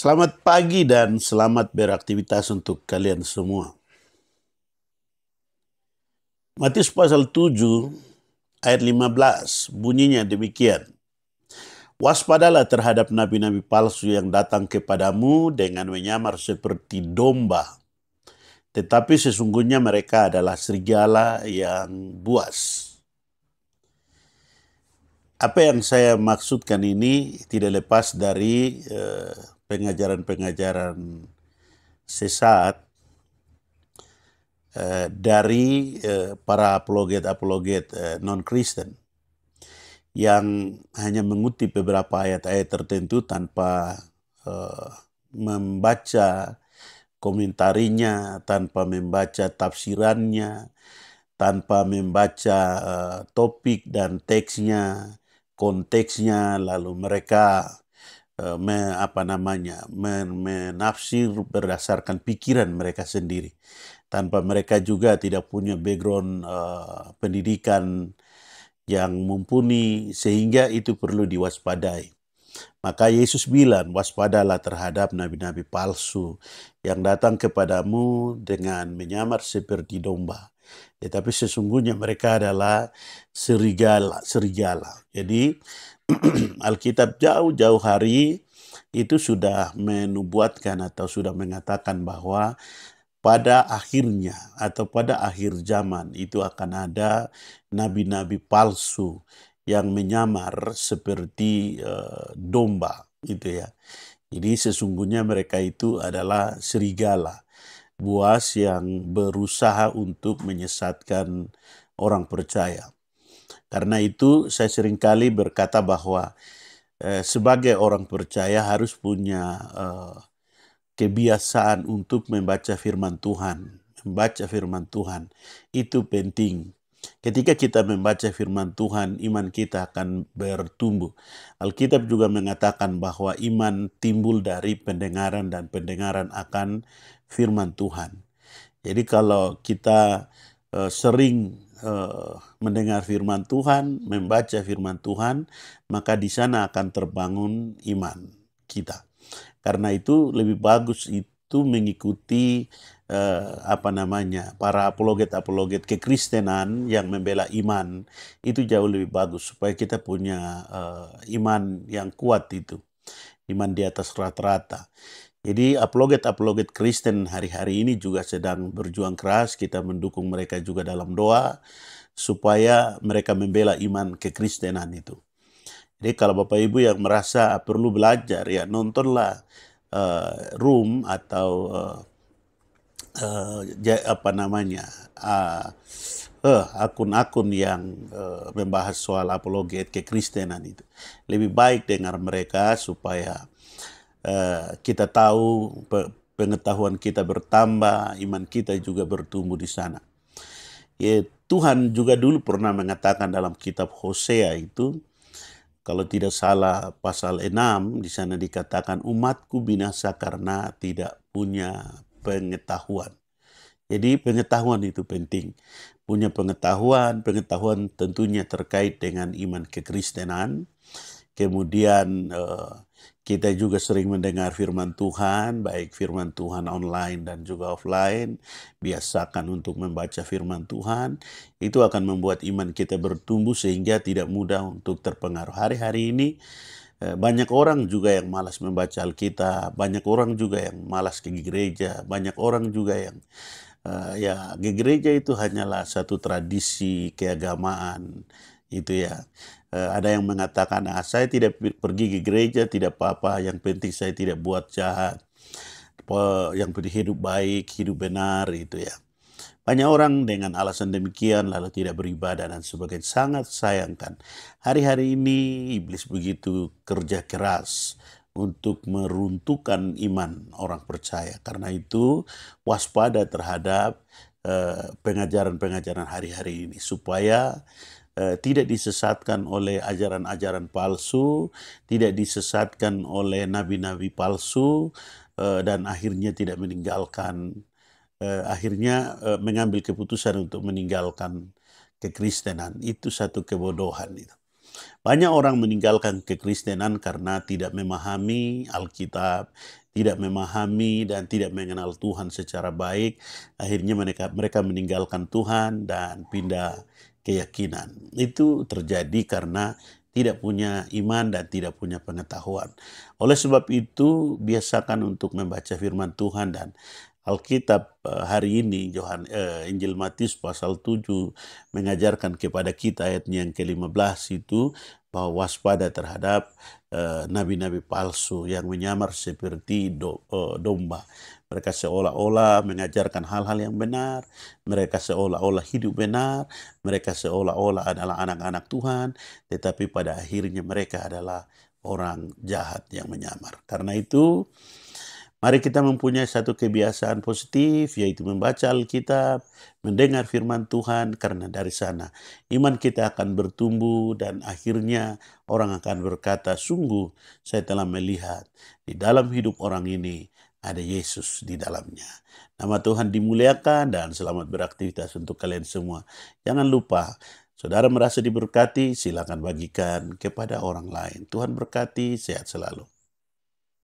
Selamat pagi dan selamat beraktivitas untuk kalian semua. Matius pasal 7 ayat 15 bunyinya demikian. Waspadalah terhadap nabi-nabi palsu yang datang kepadamu dengan menyamar seperti domba. Tetapi sesungguhnya mereka adalah serigala yang buas. Apa yang saya maksudkan ini tidak lepas dari pengajaran-pengajaran sesat dari para apologet-apologet non-Kristen yang hanya mengutip beberapa ayat-ayat tertentu tanpa membaca komentarinya, tanpa membaca tafsirannya, tanpa membaca topik dan teksnya, konteksnya, lalu mereka menafsir berdasarkan pikiran mereka sendiri, tanpa mereka juga tidak punya background pendidikan yang mumpuni, sehingga itu perlu diwaspadai. Maka Yesus bilang, waspadalah terhadap nabi-nabi palsu yang datang kepadamu dengan menyamar seperti domba, tetapi sesungguhnya mereka adalah serigala. Jadi Alkitab jauh-jauh hari itu sudah menubuatkan atau sudah mengatakan bahwa pada akhirnya atau pada akhir zaman itu akan ada nabi-nabi palsu yang menyamar seperti domba gitu ya. Jadi sesungguhnya mereka itu adalah serigala buas yang berusaha untuk menyesatkan orang percaya. Karena itu saya seringkali berkata bahwa sebagai orang percaya harus punya kebiasaan untuk membaca firman Tuhan. Membaca firman Tuhan itu penting. Ketika kita membaca firman Tuhan, iman kita akan bertumbuh. Alkitab juga mengatakan bahwa iman timbul dari pendengaran dan pendengaran akan firman Tuhan. Jadi kalau kita sering mendengar firman Tuhan, membaca firman Tuhan, maka di sana akan terbangun iman kita. Karena itu lebih bagus itu mengikuti para apologet-apologet kekristenan yang membela iman, itu jauh lebih bagus supaya kita punya iman yang kuat itu, iman di atas rata-rata. Jadi apologet-apologet Kristen hari-hari ini juga sedang berjuang keras, kita mendukung mereka juga dalam doa supaya mereka membela iman kekristenan itu. Jadi kalau Bapak Ibu yang merasa perlu belajar, ya nontonlah room atau akun-akun yang membahas soal apologet kekristenan itu. Lebih baik dengar mereka supaya kita tahu pengetahuan kita bertambah, iman kita juga bertumbuh di sana. Ya, Tuhan juga dulu pernah mengatakan dalam kitab Hosea itu, kalau tidak salah pasal 6, di sana dikatakan umatku binasa karena tidak punya pengetahuan. Jadi pengetahuan itu penting. Punya pengetahuan tentunya terkait dengan iman kekristenan. Kemudian kita juga sering mendengar firman Tuhan, baik firman Tuhan online dan juga offline. Biasakan untuk membaca firman Tuhan. Itu akan membuat iman kita bertumbuh sehingga tidak mudah untuk terpengaruh. Hari-hari ini banyak orang juga yang malas membaca Alkitab, banyak orang juga yang malas ke gereja, banyak orang juga yang ke gereja itu hanyalah satu tradisi keagamaan itu ya. Ada yang mengatakan, saya tidak pergi ke gereja, tidak apa-apa, yang penting saya tidak buat jahat, yang penting hidup baik, hidup benar itu ya. Banyak orang dengan alasan demikian lalu tidak beribadah dan sebagainya. Sangat sayangkan. Hari-hari ini iblis begitu kerja keras untuk meruntuhkan iman orang percaya. Karena itu waspada terhadap pengajaran-pengajaran hari-hari ini supaya tidak disesatkan oleh ajaran-ajaran palsu, tidak disesatkan oleh nabi-nabi palsu, dan akhirnya tidak meninggalkan, mengambil keputusan untuk meninggalkan kekristenan. Itu satu kebodohan itu. Banyak orang meninggalkan kekristenan karena tidak memahami Alkitab, tidak memahami dan tidak mengenal Tuhan secara baik. Akhirnya mereka meninggalkan Tuhan dan pindah keyakinan. Itu terjadi karena tidak punya iman dan tidak punya pengetahuan. Oleh sebab itu, biasakan untuk membaca firman Tuhan dan Alkitab hari ini, Injil Matius pasal 7 mengajarkan kepada kita ayatnya yang ke-15 itu, bahwa waspada terhadap nabi-nabi palsu yang menyamar seperti domba. Mereka seolah-olah mengajarkan hal-hal yang benar, mereka seolah-olah hidup benar, mereka seolah-olah adalah anak-anak Tuhan, tetapi pada akhirnya mereka adalah orang jahat yang menyamar. Karena itu, mari kita mempunyai satu kebiasaan positif, yaitu membaca Alkitab, mendengar firman Tuhan, karena dari sana iman kita akan bertumbuh dan akhirnya orang akan berkata, sungguh saya telah melihat di dalam hidup orang ini ada Yesus di dalamnya. Nama Tuhan dimuliakan dan selamat beraktivitas untuk kalian semua. Jangan lupa, saudara merasa diberkati, silakan bagikan kepada orang lain. Tuhan berkati, sehat selalu.